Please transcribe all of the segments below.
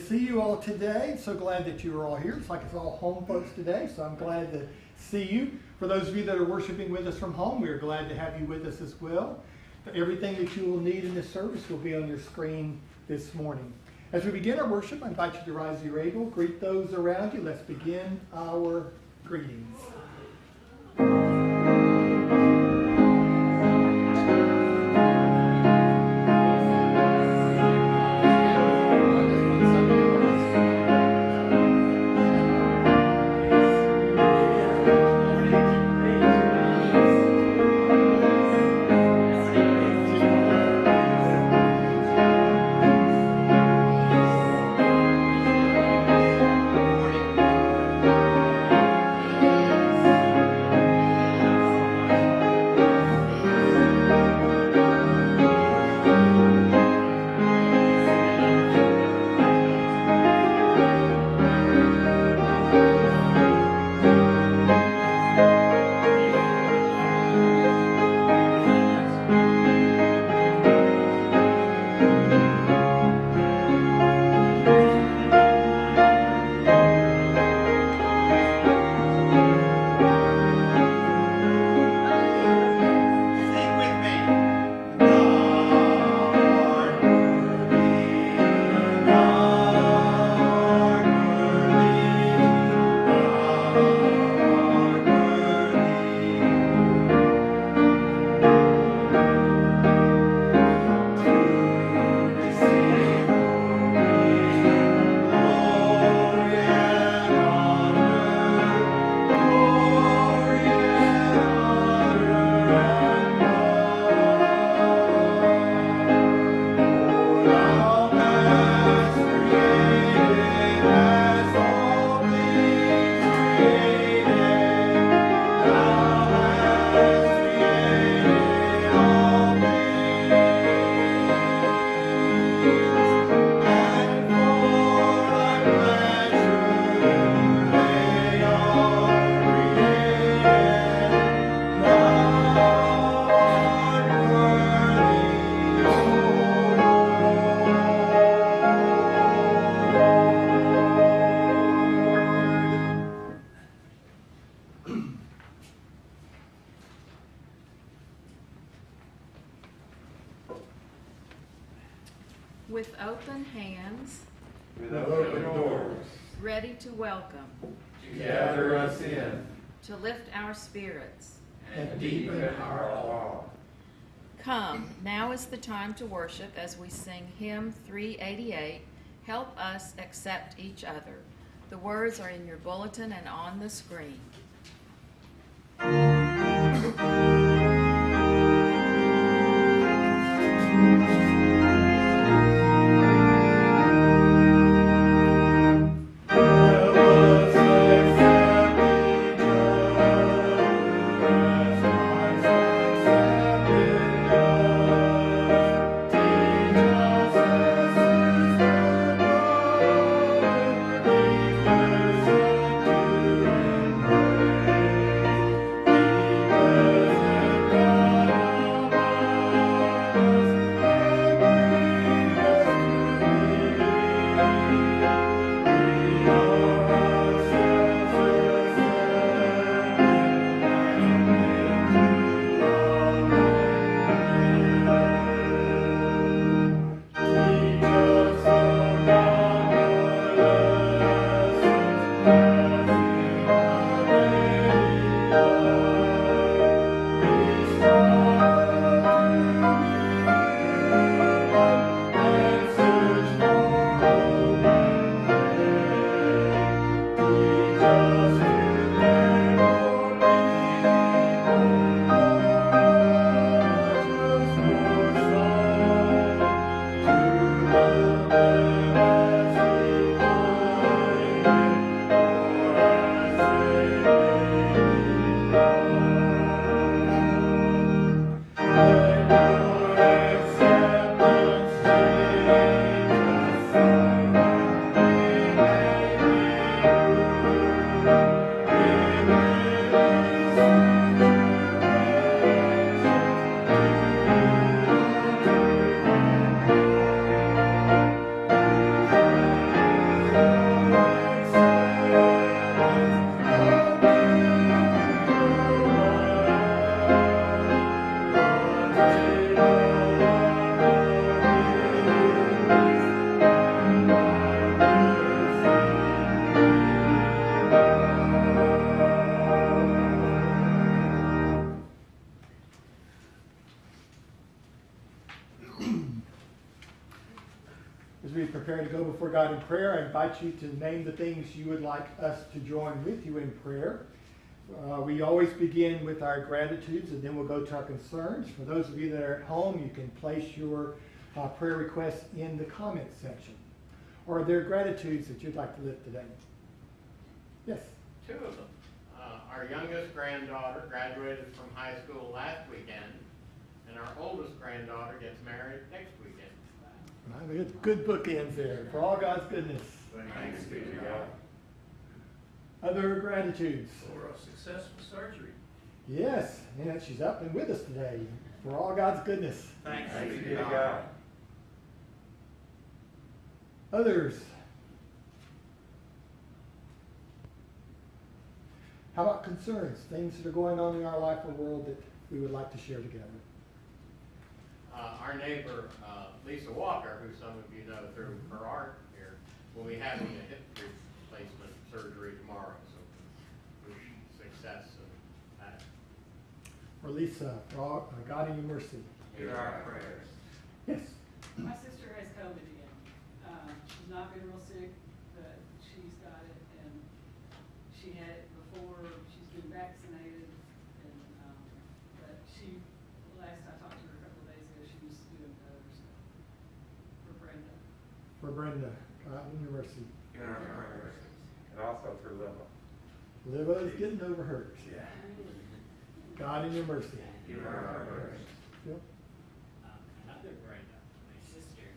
see you all today. So glad that you are all here. It's like it's all home folks today, so I'm glad to see you. For those of you that are worshiping with us from home, we are glad to have you with us as well. Everything that you will need in this service will be on your screen this morning. As we begin our worship, I invite you to rise as you're able. Greet those around you. Let's begin our greetings. With open hands, with open doors, ready to welcome, to gather us in, to lift our spirits, and deepen our awe. Come, now is the time to worship as we sing hymn 388, Help Us Accept Each Other. The words are in your bulletin and on the screen. God in prayer, I invite you to name the things you would like us to join with you in prayer. We always begin with our gratitudes, and then we'll go to our concerns. For those of you that are at home, you can place your prayer requests in the comments section. Or are there gratitudes that you'd like to lift today? Yes. Two of them. Our youngest granddaughter graduated from high school last weekend, and our oldest granddaughter gets married next weekend. Good bookends there. For all God's goodness. Thanks be to God. Other gratitudes. For a successful surgery. Yes, and she's up and with us today. For all God's goodness. Thanks Thanks be be to to God. God. Others. How about concerns? Things that are going on in our life or world that we would like to share together. Our neighbor, Lisa Walker, who some of you know through her art here, will be having a hip replacement surgery tomorrow. So wish success in that. For Lisa, for all, God in your mercy. Hear our prayers. Yes. My sister has COVID again. She's not been real sick, but she's got it, and she had it before. She's been vaccinated, and but last I talked to her a couple of days ago, she was doing better. So for Brenda. For Brenda, God in your mercy. Hear our prayers. And also through Lila. Liva is getting over hers. Yeah. God in your mercy. Hear our prayers. Yep. Another Brenda, my sister,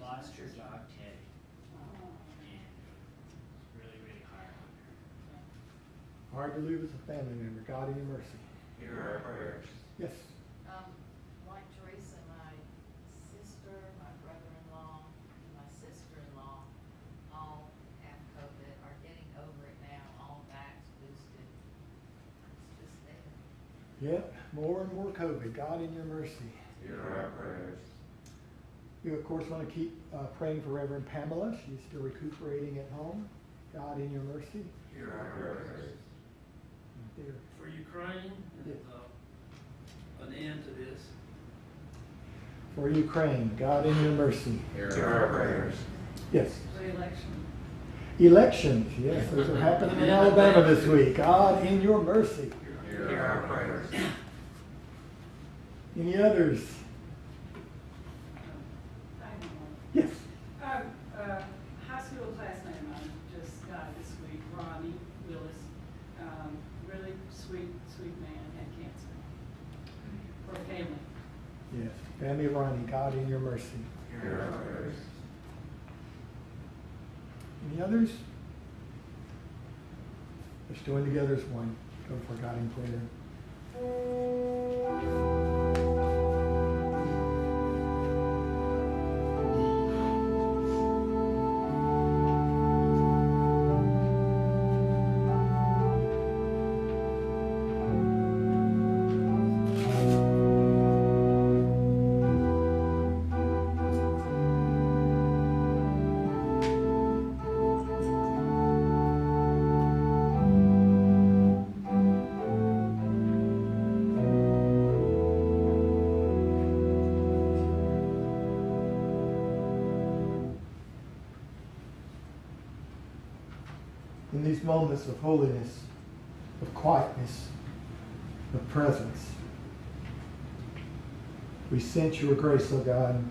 lost her dog Teddy, and it's really, really hard on her. Hard to lose a family member. God in your mercy. Hear our prayers. Yes. Like Teresa, my sister, my brother-in-law, and my sister-in-law all have COVID, are getting over it now, all vax boosted. It's just there. Yep. More and more COVID. God in your mercy. Hear our prayers. We, of course, want to keep praying for Reverend Pamela. She's still recuperating at home. God in your mercy. Hear our prayers. Right there. For Ukraine and an end to this. For Ukraine. God in your mercy. Hear our prayers. Yes. The election. Elections. Yes, those are happening in Alabama this week. God in your mercy. Hear our prayers. Any others? I have one. Yes. High school classmate of mine just died this week, Ronnie Willis. Really sweet man, had cancer. For a family. Yes. Family Ronnie. God in your mercy. Hear our prayers. Any others? Let's join together as one. Go for God in prayer. In these moments of holiness, of quietness, of presence, we sense your grace, O God.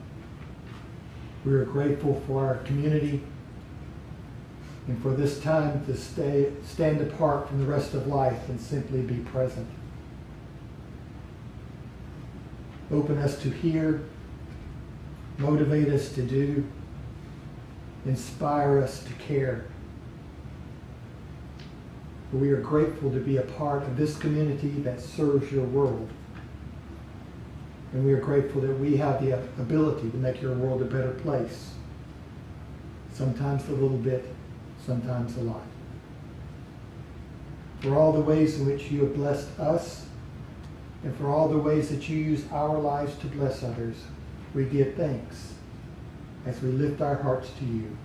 We are grateful for our community and for this time to stand apart from the rest of life and simply be present. Open us to hear, motivate us to do, inspire us to care. We are grateful to be a part of this community that serves your world. And we are grateful that we have the ability to make your world a better place. Sometimes a little bit, sometimes a lot. For all the ways in which you have blessed us, and for all the ways that you use our lives to bless others, we give thanks as we lift our hearts to you.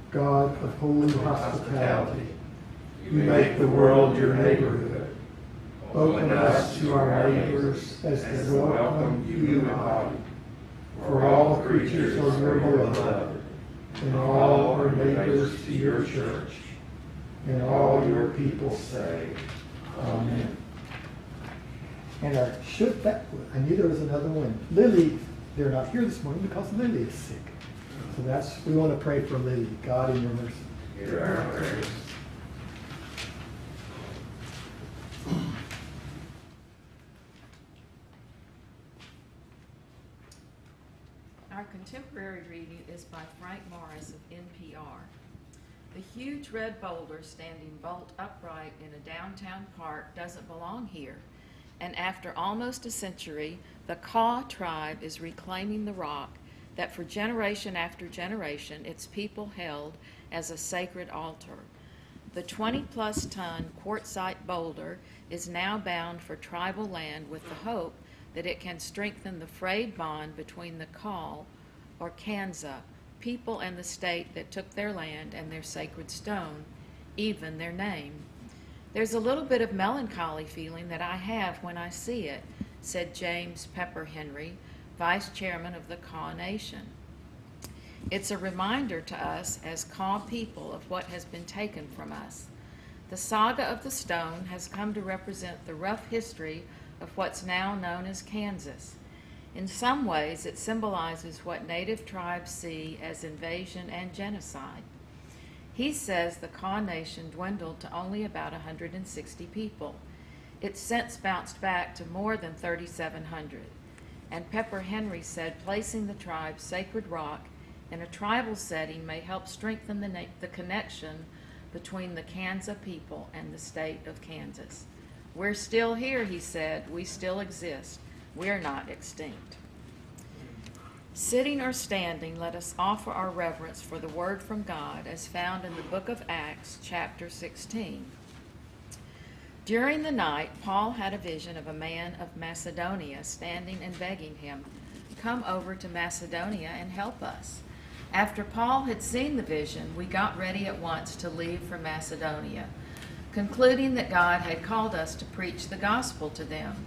God of holy hospitality, You make the world your neighborhood. open us to our neighbors as the welcome you embody. For all creatures are your beloved, and all our neighbors to your church. And all your people say, Amen. And I knew there was another one. Lily, they're not here this morning because Lily is sick. So we want to pray for Lily. God, in your mercy. Hear our prayers. Our contemporary reading is by Frank Morris of NPR. The huge red boulder standing bolt upright in a downtown park doesn't belong here. And after almost a century, the Kaw tribe is reclaiming the rock that for generation after generation its people held as a sacred altar. The 20-plus ton quartzite boulder is now bound for tribal land with the hope that it can strengthen the frayed bond between the Kaw, or Kansa, people and the state that took their land and their sacred stone, even their name. There's a little bit of melancholy feeling that I have when I see it, said James Pepper Henry, vice chairman of the Kaw Nation. It's a reminder to us as Kaw people of what has been taken from us. The saga of the stone has come to represent the rough history of what's now known as Kansas. In some ways, it symbolizes what native tribes see as invasion and genocide. He says the Kaw Nation dwindled to only about 160 people. It's since bounced back to more than 3,700. And Pepper Henry said placing the tribe's sacred rock in a tribal setting may help strengthen the connection between the Kansa people and the state of Kansas. We're still here, he said. We still exist. We're not extinct. Sitting or standing, let us offer our reverence for the word from God as found in the book of Acts, chapter 16. During the night, Paul had a vision of a man of Macedonia standing and begging him, "Come over to Macedonia and help us." After Paul had seen the vision, we got ready at once to leave for Macedonia, concluding that God had called us to preach the gospel to them.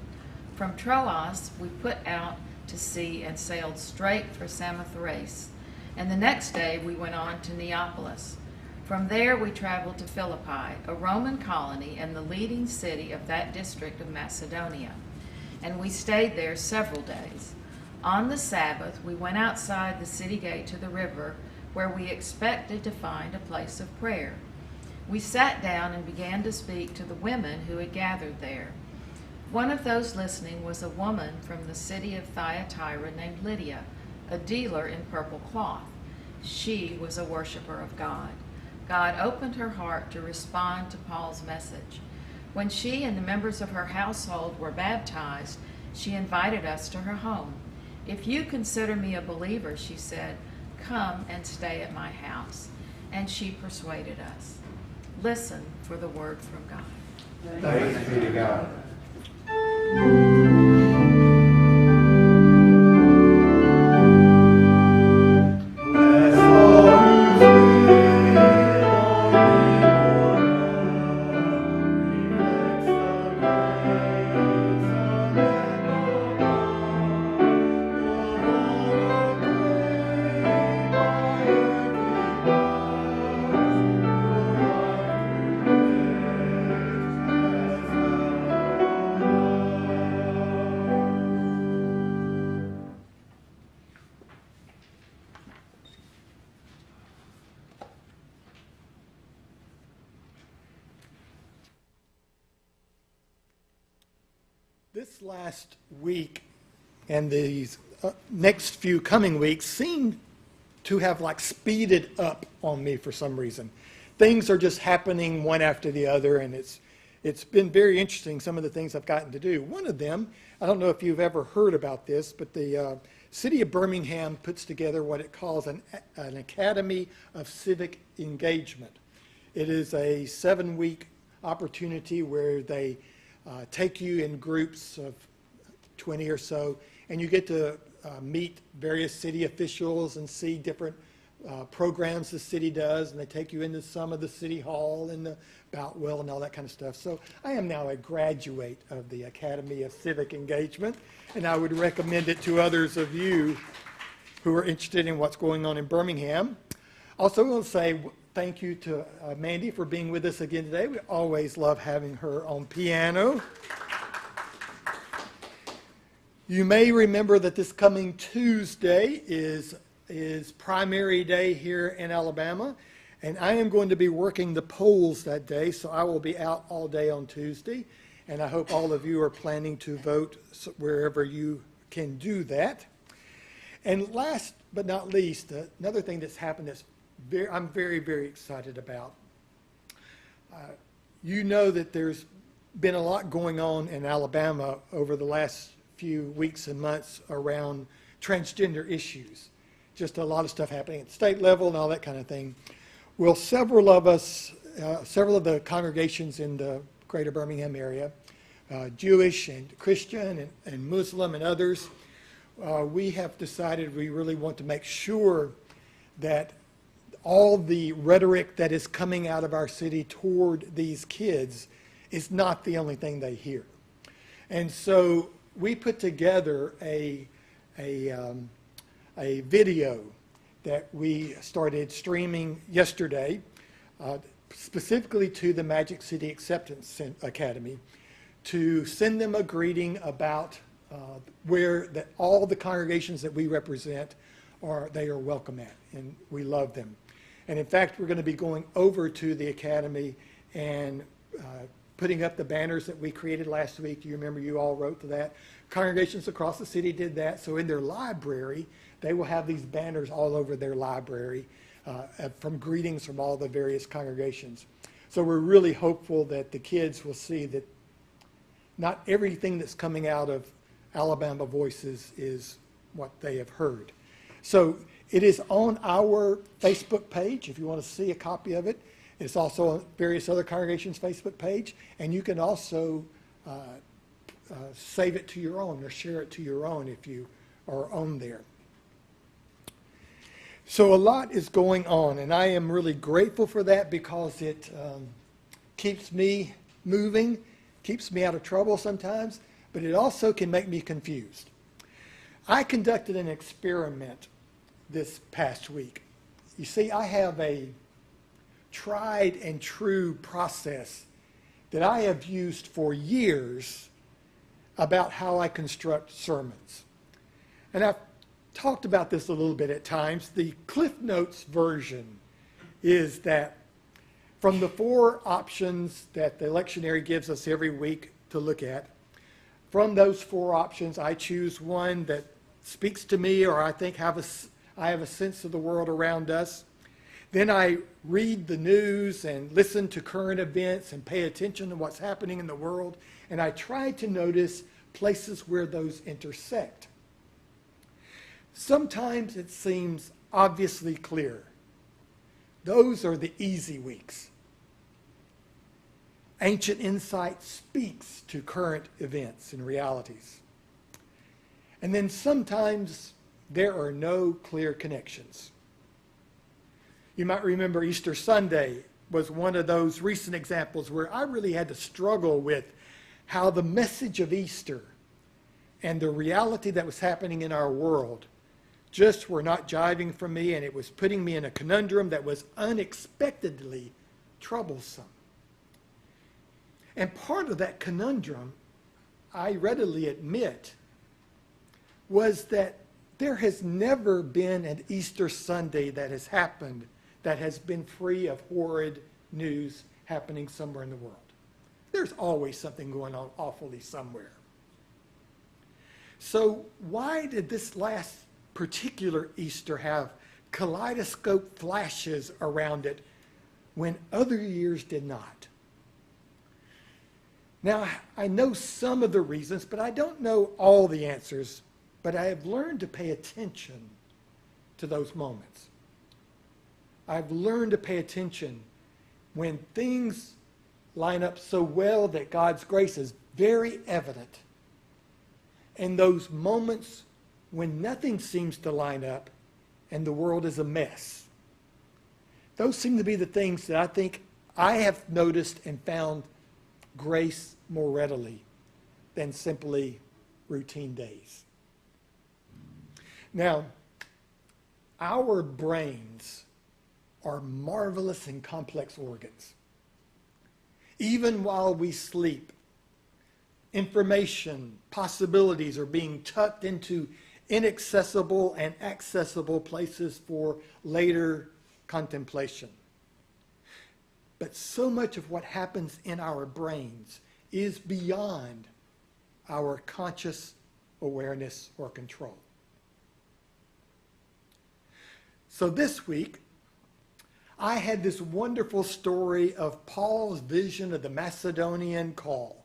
From Troas, we put out to sea and sailed straight for Samothrace, and the next day we went on to Neapolis. From there we traveled to Philippi, a Roman colony and the leading city of that district of Macedonia, and we stayed there several days. On the Sabbath, we went outside the city gate to the river, where we expected to find a place of prayer. We sat down and began to speak to the women who had gathered there. One of those listening was a woman from the city of Thyatira named Lydia, a dealer in purple cloth. She was a worshiper of God. God opened her heart to respond to Paul's message. When she and the members of her household were baptized, she invited us to her home. "If you consider me a believer," she said, "come and stay at my house." And she persuaded us. Listen for the word from God. Thanks be to God. This last week and these next few coming weeks seem to have speeded up on me for some reason. Things are just happening one after the other, and it's been very interesting, some of the things I've gotten to do. One of them, I don't know if you've ever heard about this, but the city of Birmingham puts together what it calls an Academy of Civic Engagement. It is a 7-week opportunity where they take you in groups of 20 or so, and you get to meet various city officials and see different programs the city does, and they take you into some of the city hall and the Boutwell and all that kind of stuff. So I am now a graduate of the Academy of Civic Engagement, and I would recommend it to others of you who are interested in what's going on in Birmingham. Also, I want to say thank you to Mandy for being with us again today. We always love having her on piano. You may remember that this coming Tuesday is primary day here in Alabama, and I am going to be working the polls that day, so I will be out all day on Tuesday, and I hope all of you are planning to vote wherever you can do that. And last but not least, another thing that's happened that's I'm very, very excited about. You know that there's been a lot going on in Alabama over the last few weeks and months around transgender issues. Just a lot of stuff happening at the state level and all that kind of thing. Well, several of the congregations in the greater Birmingham area, Jewish and Christian and Muslim and others, we have decided we really want to make sure that all the rhetoric that is coming out of our city toward these kids is not the only thing they hear. And so we put together a video that we started streaming yesterday, specifically to the Magic City Acceptance Academy, to send them a greeting about where all the congregations that we represent they are welcome at, and we love them. And in fact, we're going to be going over to the academy and putting up the banners that we created last week. You remember you all wrote to that. Congregations across the city did that. So in their library, they will have these banners all over their library from greetings from all the various congregations. So we're really hopeful that the kids will see that not everything that's coming out of Alabama Voices is what they have heard. So it is on our Facebook page if you want to see a copy of it. It's also on various other congregations' Facebook page, and you can also save it to your own or share it to your own if you are on there. So a lot is going on, and I am really grateful for that because it keeps me moving, keeps me out of trouble sometimes, but it also can make me confused. I conducted an experiment this past week. You see, I have a tried and true process that I have used for years about how I construct sermons. And I've talked about this a little bit at times. The Cliff Notes version is that from the 4 options that the lectionary gives us every week to look at, from those 4 options, I choose one that speaks to me or I think I have a sense of the world around us. Then I read the news and listen to current events and pay attention to what's happening in the world, and I try to notice places where those intersect. Sometimes it seems obviously clear. Those are the easy weeks. Ancient insight speaks to current events and realities. And then sometimes there are no clear connections. You might remember Easter Sunday was one of those recent examples where I really had to struggle with how the message of Easter and the reality that was happening in our world just were not jiving for me, and it was putting me in a conundrum that was unexpectedly troublesome. And part of that conundrum, I readily admit, was that there has never been an Easter Sunday that has happened that has been free of horrid news happening somewhere in the world. There's always something going on awfully somewhere. So why did this last particular Easter have kaleidoscope flashes around it when other years did not? Now, I know some of the reasons, but I don't know all the answers, but I have learned to pay attention to those moments. I've learned to pay attention when things line up so well that God's grace is very evident, and those moments when nothing seems to line up and the world is a mess. Those seem to be the things that I think I have noticed and found grace more readily than simply routine days. Now, our brains are marvelous and complex organs. Even while we sleep, information, possibilities are being tucked into inaccessible and accessible places for later contemplation. But so much of what happens in our brains is beyond our conscious awareness or control. So this week, I had this wonderful story of Paul's vision of the Macedonian call.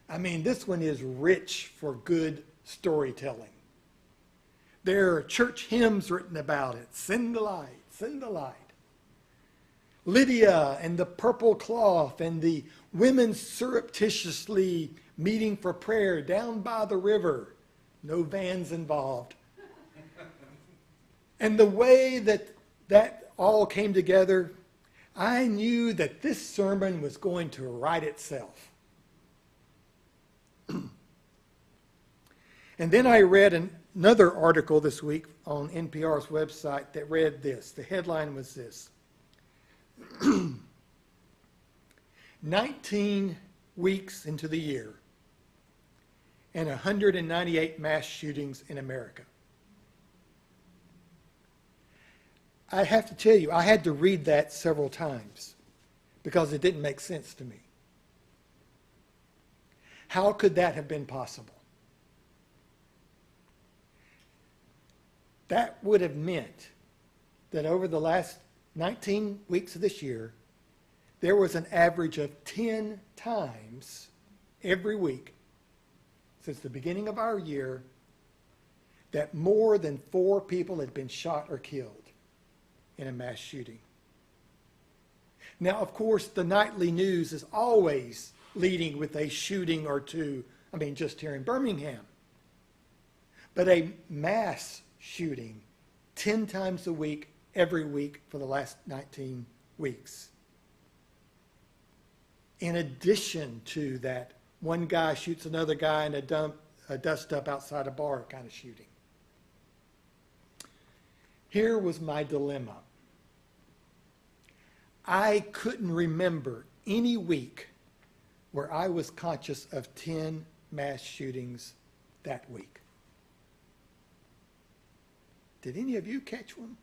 I mean, this one is rich for good storytelling. There are church hymns written about it. Send the light, send the light. Lydia and the purple cloth and the women surreptitiously meeting for prayer down by the river. No vans involved. And the way that all came together, I knew that this sermon was going to write itself. And then I read another article this week on NPR's website that read this. The headline was this: 19 weeks into the year and 198 mass shootings in America. I have to tell you, I had to read that several times because it didn't make sense to me. How could that have been possible? That would have meant that over the last 19 weeks of this year, there was an average of 10 times every week since the beginning of our year that more than 4 people had been shot or killed in a mass shooting. Now, of course, the nightly news is always leading with a shooting or two. I mean, just here in Birmingham. But a mass shooting 10 times a week, every week for the last 19 weeks. In addition to that, one guy shoots another guy in a dust-up outside a bar kind of shooting. Here was my dilemma. I couldn't remember any week where I was conscious of 10 mass shootings that week. Did any of you catch one?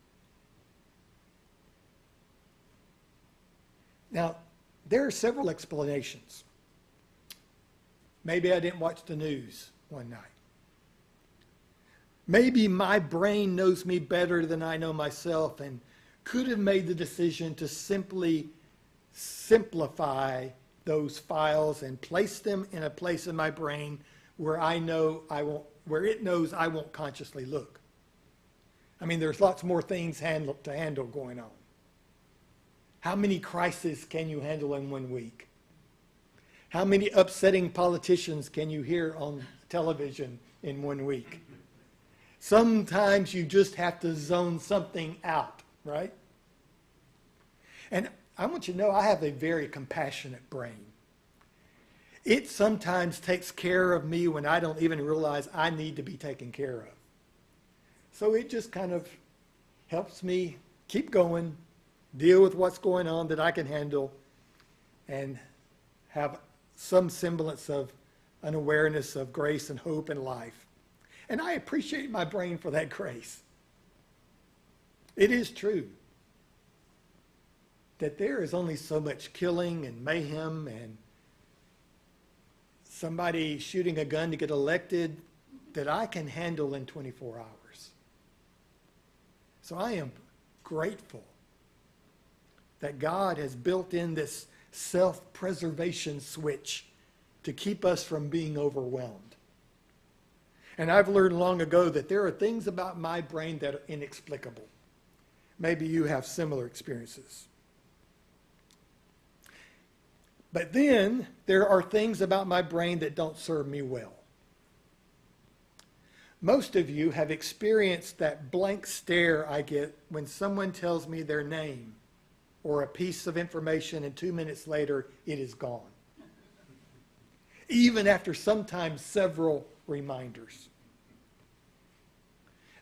Now, there are several explanations. Maybe I didn't watch the news one night. Maybe my brain knows me better than I know myself and could have made the decision to simply simplify those files and place them in a place in my brain where I know where it knows I won't consciously look. I mean, there's lots more things to handle going on. How many crises can you handle in 1 week? How many upsetting politicians can you hear on television in 1 week? Sometimes you just have to zone something out, right? And I want you to know I have a very compassionate brain. It sometimes takes care of me when I don't even realize I need to be taken care of. So it just kind of helps me keep going, deal with what's going on that I can handle, and have some semblance of an awareness of grace and hope and life. And I appreciate my brain for that grace. It is true that there is only so much killing and mayhem and somebody shooting a gun to get elected that I can handle in 24 hours. So I am grateful that God has built in this self-preservation switch to keep us from being overwhelmed. And I've learned long ago that there are things about my brain that are inexplicable. Maybe you have similar experiences. But then there are things about my brain that don't serve me well. Most of you have experienced that blank stare I get when someone tells me their name or a piece of information and 2 minutes later it is gone. Even after sometimes several reminders.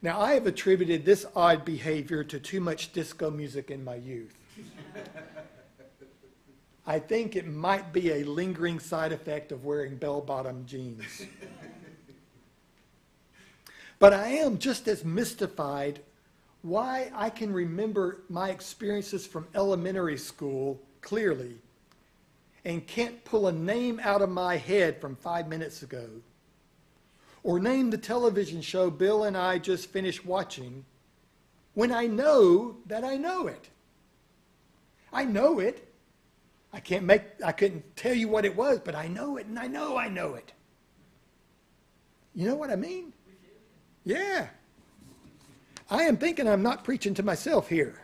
Now, I have attributed this odd behavior to too much disco music in my youth. I think it might be a lingering side effect of wearing bell-bottom jeans. But I am just as mystified why I can remember my experiences from elementary school clearly and can't pull a name out of my head from 5 minutes ago, or name the television show Bill and I just finished watching, when I know that I know it. I know it. I couldn't tell you what it was, but I know it, and I know it. You know what I mean? Yeah. I am thinking I'm not preaching to myself here.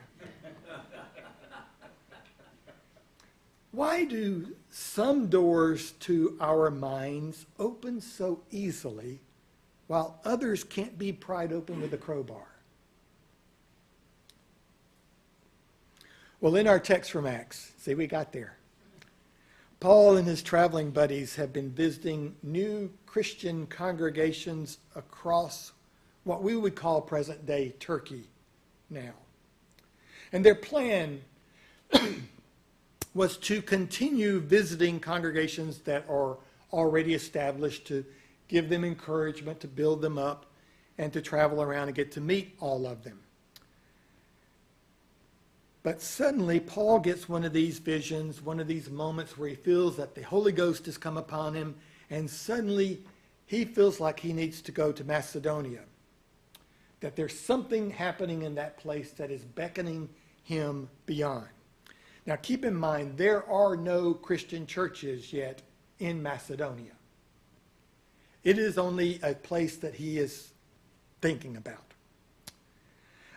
Why do some doors to our minds open so easily while others can't be pried open with a crowbar? Well, in our text from Acts, see, we got there. Paul and his traveling buddies have been visiting new Christian congregations across what we would call present-day Turkey now. And their plan was to continue visiting congregations that are already established, to give them encouragement, to build them up, and to travel around and get to meet all of them. But suddenly, Paul gets one of these visions, one of these moments where he feels that the Holy Ghost has come upon him, and suddenly he feels like he needs to go to Macedonia, that there's something happening in that place that is beckoning him beyond. Now, keep in mind, there are no Christian churches yet in Macedonia. It is only a place that he is thinking about.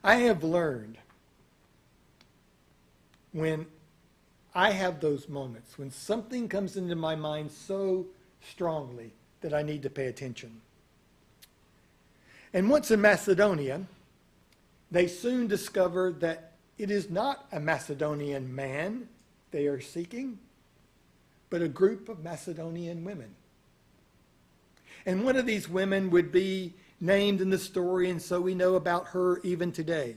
I have learned when I have those moments, when something comes into my mind so strongly that I need to pay attention. And once in Macedonia, they soon discovered that it is not a Macedonian man they are seeking, but a group of Macedonian women. And one of these women would be named in the story, and so we know about her even today.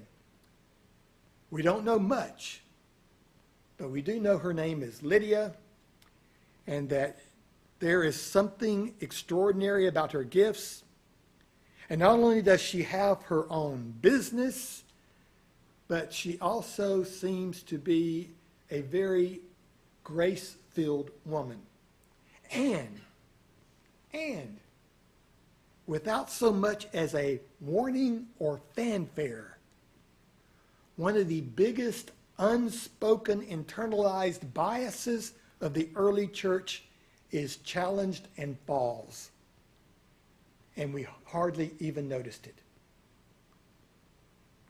We don't know much, but we do know her name is Lydia, and that there is something extraordinary about her gifts. And not only does she have her own business, but she also seems to be a very grace-filled woman. And without so much as a warning or fanfare, one of the biggest unspoken internalized biases of the early church is challenged and falls. And we hardly even noticed it.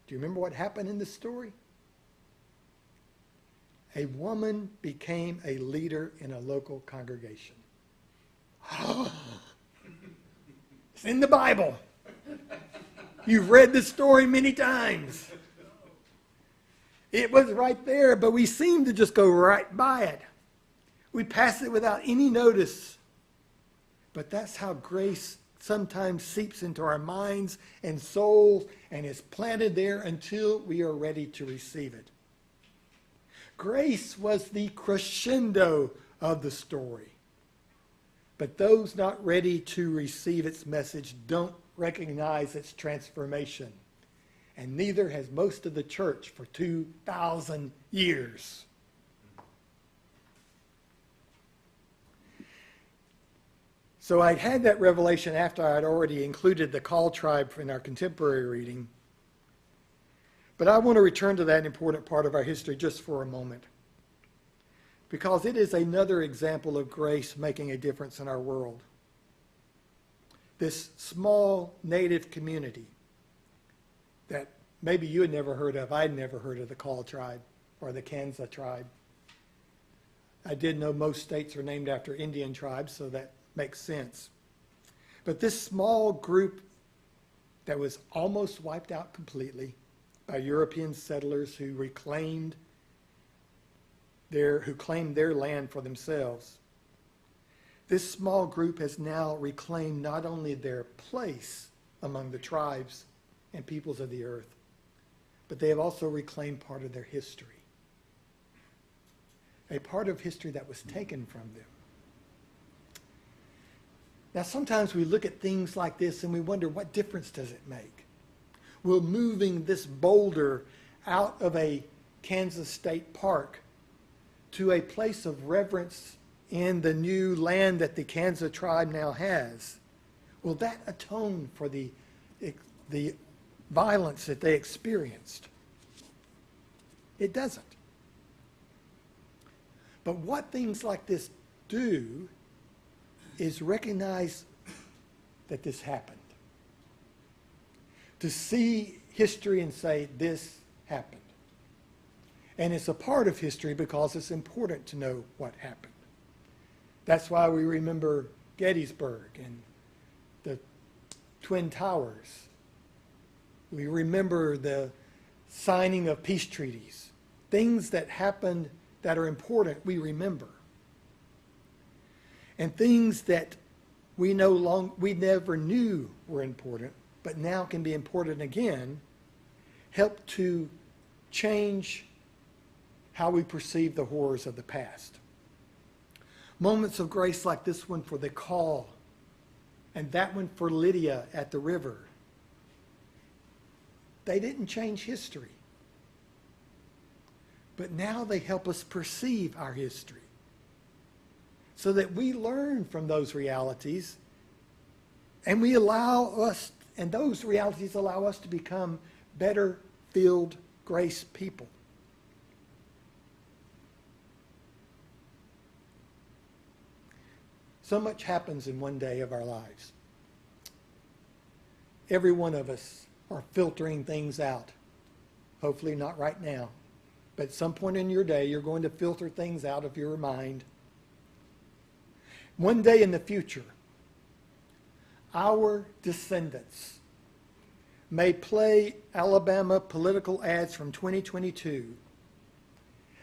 Do you remember what happened in this story? A woman became a leader in a local congregation. It's in the Bible. You've read this story many times. It was right there, but we seem to just go right by it. We pass it without any notice. But that's how grace sometimes seeps into our minds and souls and is planted there until we are ready to receive it. Grace was the crescendo of the story. But those not ready to receive its message don't recognize its transformation. And neither has most of the church for 2,000 years. So I had that revelation after I had already included the Call tribe in our contemporary reading. But I want to return to that important part of our history just for a moment, because it is another example of grace making a difference in our world. This small native community that maybe you had never heard of. I'd never heard of the Call tribe or the Kansa tribe. I did know most states are named after Indian tribes, so that makes sense. But this small group that was almost wiped out completely by European settlers who claimed their land for themselves. This small group has now reclaimed not only their place among the tribes and peoples of the earth, but they have also reclaimed part of their history. A part of history that was taken from them. Now, sometimes we look at things like this and we wonder, what difference does it make? Will moving this boulder out of a Kansas State Park to a place of reverence in the new land that the Kansas tribe now has, will that atone for the violence that they experienced? It doesn't. But what things like this do is recognize that this happened. To see history and say, this happened. And it's a part of history because it's important to know what happened. That's why we remember Gettysburg and the Twin Towers. We remember the signing of peace treaties. Things that happened that are important, we remember. And things that we never knew were important, but now can be important again, help to change how we perceive the horrors of the past. Moments of grace like this one for the call, and that one for Lydia at the river, they didn't change history. But now they help us perceive our history so that we learn from those realities, and those realities allow us to become better filled grace people. So much happens in one day of our lives. Every one of us are filtering things out. Hopefully not right now. But at some point in your day, you're going to filter things out of your mind. One day in the future, our descendants may play Alabama political ads from 2022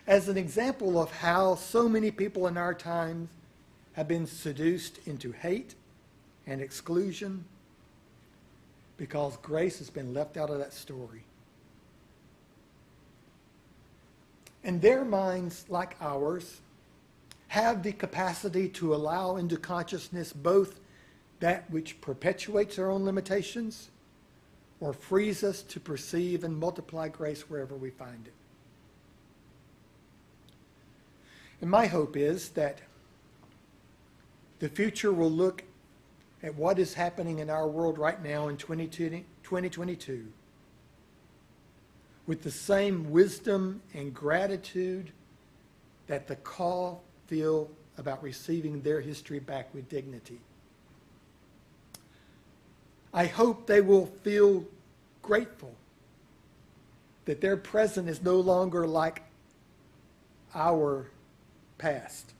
as an example of how so many people in our times have been seduced into hate and exclusion because grace has been left out of that story. And their minds, like ours, have the capacity to allow into consciousness both that which perpetuates our own limitations or frees us to perceive and multiply grace wherever we find it. And my hope is that the future will look at what is happening in our world right now in 2022 with the same wisdom and gratitude that the Kaw feel about receiving their history back with dignity. I hope they will feel grateful that their present is no longer like our past.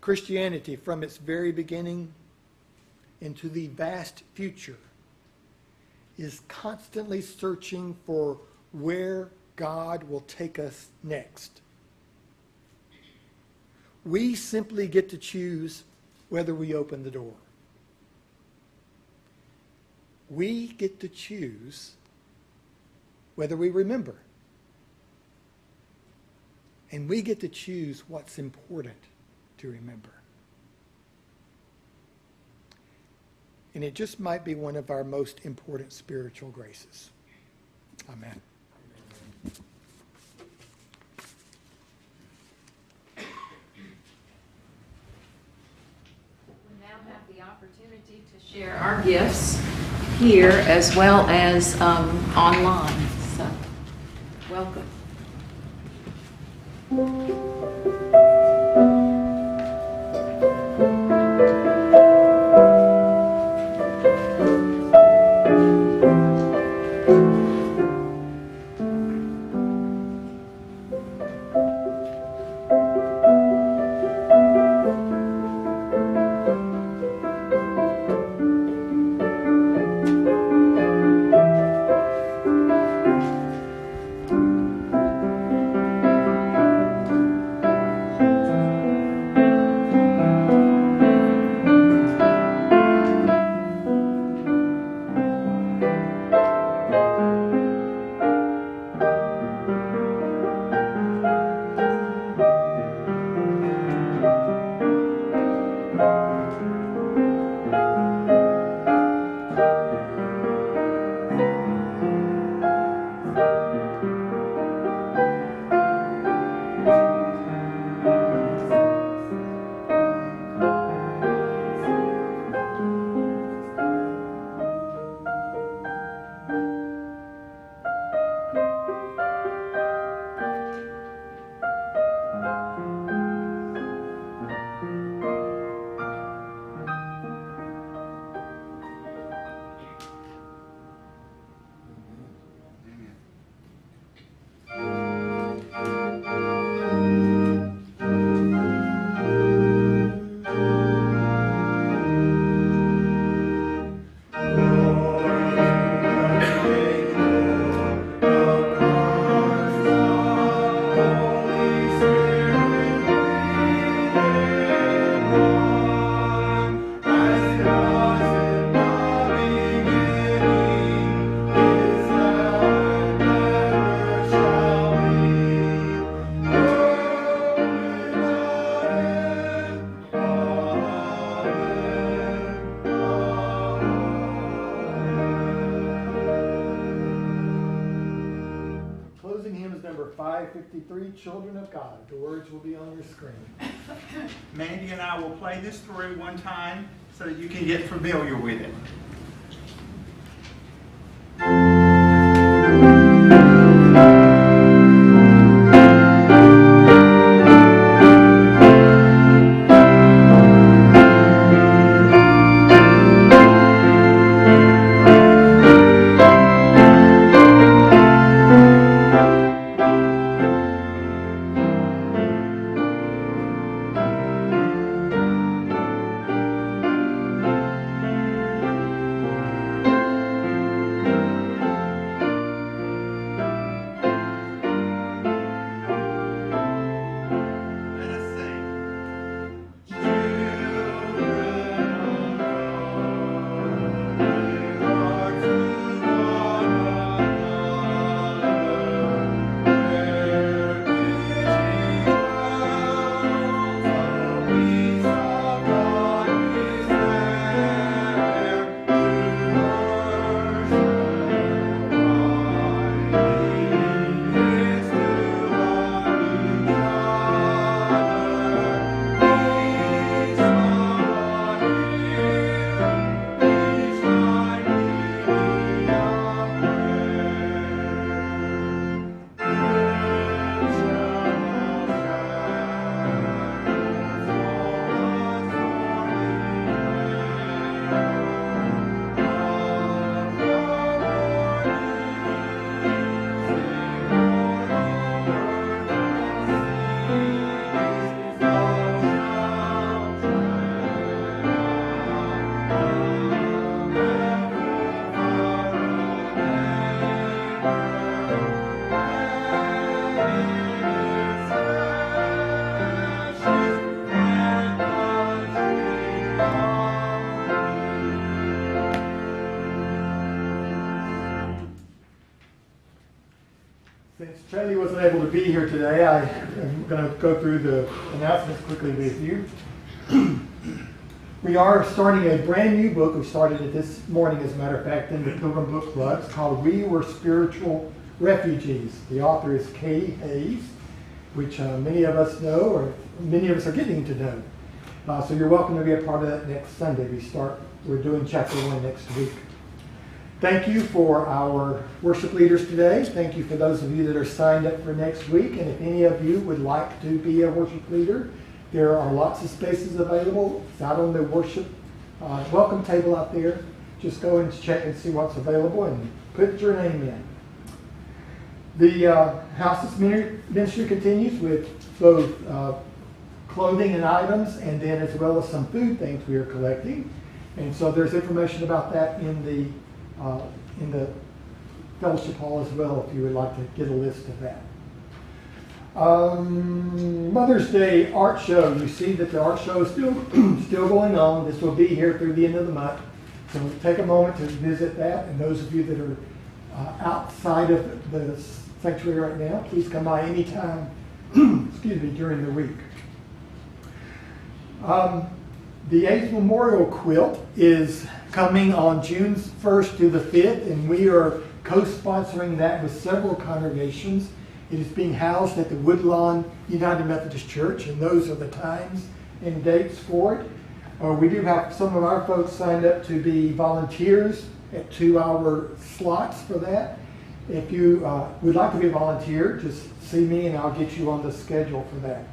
Christianity, from its very beginning into the vast future, is constantly searching for where God will take us next. We simply get to choose whether we open the door. We get to choose whether we remember. And we get to choose what's important to remember. And it just might be one of our most important spiritual graces. Amen. We now have the opportunity to share our gifts here as well as online. So, welcome. 53, Children of God. The words will be on your screen. Mandy and I will play this through one time so that you can get familiar with it. Since Charlie wasn't able to be here today, I am going to go through the announcements quickly with you. We are starting a brand new book. We started it this morning, as a matter of fact, in the Pilgrim Book Club. It's called We Were Spiritual Refugees. The author is Katie Hayes, which many of us know, or many of us are getting to know. So you're welcome to be a part of that next Sunday. We're doing chapter 1 next week. Thank you for our worship leaders today. Thank you for those of you that are signed up for next week. And if any of you would like to be a worship leader, there are lots of spaces available. It's out on the worship welcome table out there. Just go and check and see what's available and put your name in. The Houses Ministry continues with both clothing and items, and then as well as some food things we are collecting. And so there's information about that in the fellowship hall as well, if you would like to get a list of that. Mother's Day art show. You see that the art show is still going on. This will be here through the end of the month. So take a moment to visit that. And those of you that are outside of the sanctuary right now, please come by anytime excuse me, during the week. The AIDS Memorial Quilt is coming on June 1st through the 5th, and we are co-sponsoring that with several congregations. It is being housed at the Woodlawn United Methodist Church, and those are the times and dates for it. We do have some of our folks signed up to be volunteers at 2-hour slots for that. If you would like to be a volunteer, just see me and I'll get you on the schedule for that.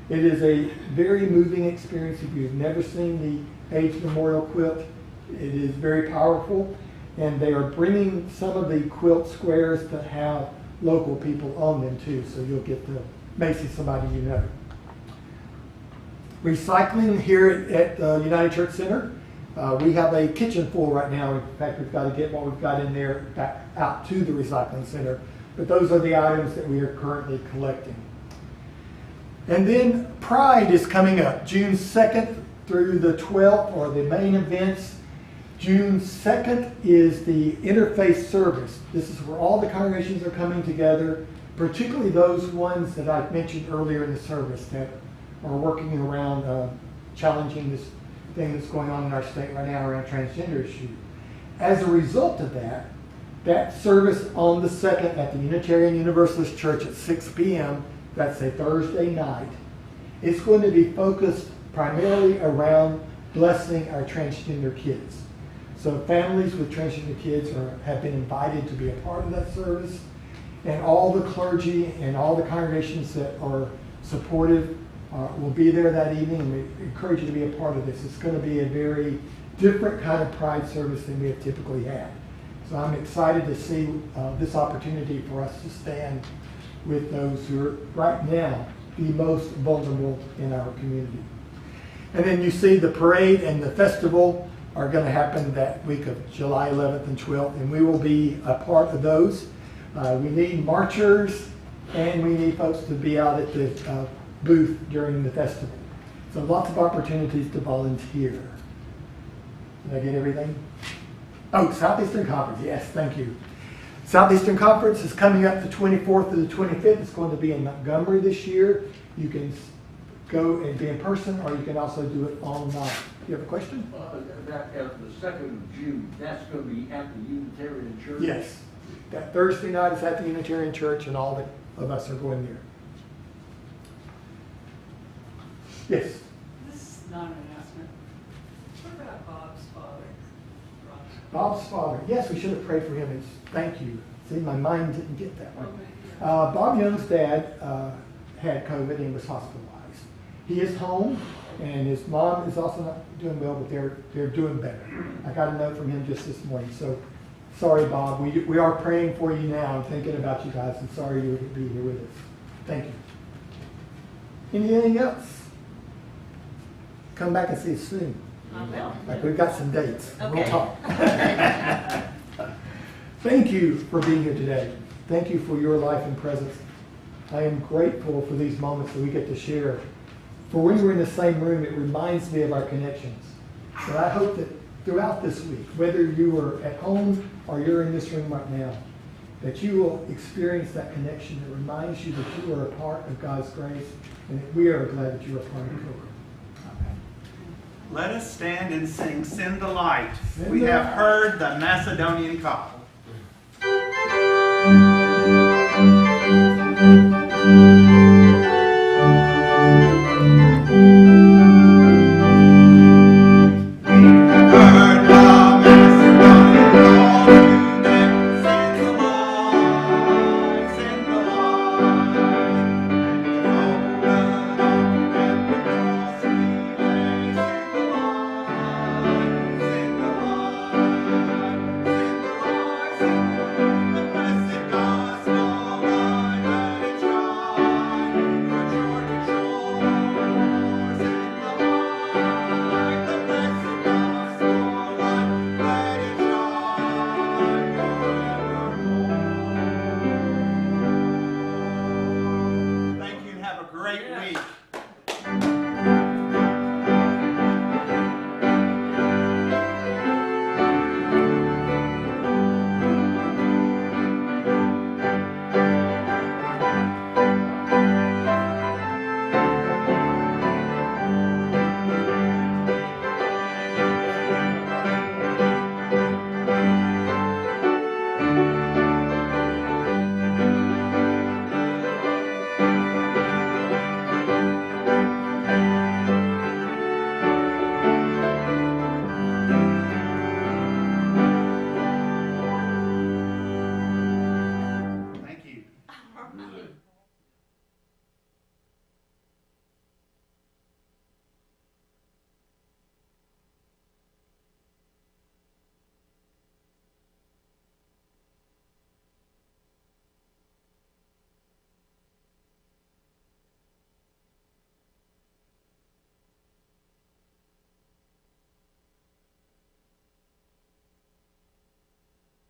It is a very moving experience. If you've never seen the AIDS Memorial Quilt, it is very powerful, and they are bringing some of the quilt squares that have local people on them too, so you'll get to maybe see somebody you know. Recycling here at United Church Center. We have a kitchen full right now. In fact, we've got to get what we've got in there back out to the recycling center, but those are the items that we are currently collecting. And then Pride is coming up, June 2nd through the 12th, or the main events. June 2nd is the interfaith service. This is where all the congregations are coming together, particularly those ones that I mentioned earlier in the service that are working around challenging this thing that's going on in our state right now around transgender issue. As a result of that, That service on the 2nd at the Unitarian Universalist Church at 6 p.m., that's a Thursday night, it's going to be focused primarily around blessing our transgender kids. So families with transgender kids have been invited to be a part of that service, and all the clergy and all the congregations that are supportive will be there that evening, and we encourage you to be a part of this. It's going to be a very different kind of Pride service than we have typically had. So I'm excited to see this opportunity for us to stand with those who are right now the most vulnerable in our community. And then you see the parade and the festival are going to happen that week of July 11th and 12th, and we will be a part of those. We need marchers, and we need folks to be out at the booth during the festival. So lots of opportunities to volunteer. Did I get everything? Oh, Southeastern Conference, yes, thank you. Southeastern Conference is coming up the 24th to the 25th. It's going to be in Montgomery this year. You can go and be in person, or you can also do it online. You have a question? That the 2nd of June, that's going to be at the Unitarian Church? Yes. That Thursday night is at the Unitarian Church, and all of us are going there. Yes? This is not an announcement. What about Bob's father? Bob's father. Yes, we should have prayed for him. Thank you. See, my mind didn't get that one. Okay. Bob Young's dad had COVID and was hospitalized. He is home, and his mom is also not doing well, but they're doing better. I got a note from him just this morning. So, sorry, Bob. We are praying for you now and thinking about you guys, and sorry you wouldn't be here with us. Thank you. Anything else? Come back and see us soon. I will. Like we've got some dates. We'll Okay. talk. Thank you for being here today. Thank you for your life and presence. I am grateful for these moments that we get to share. For when we're in the same room, it reminds me of our connections. So I hope that throughout this week, whether you are at home or you're in this room right now, that you will experience that connection that reminds you that you are a part of God's grace and that we are glad that you are a part of the program. Let us stand and sing, Send the Light. Send We the have light. heard the Macedonian call.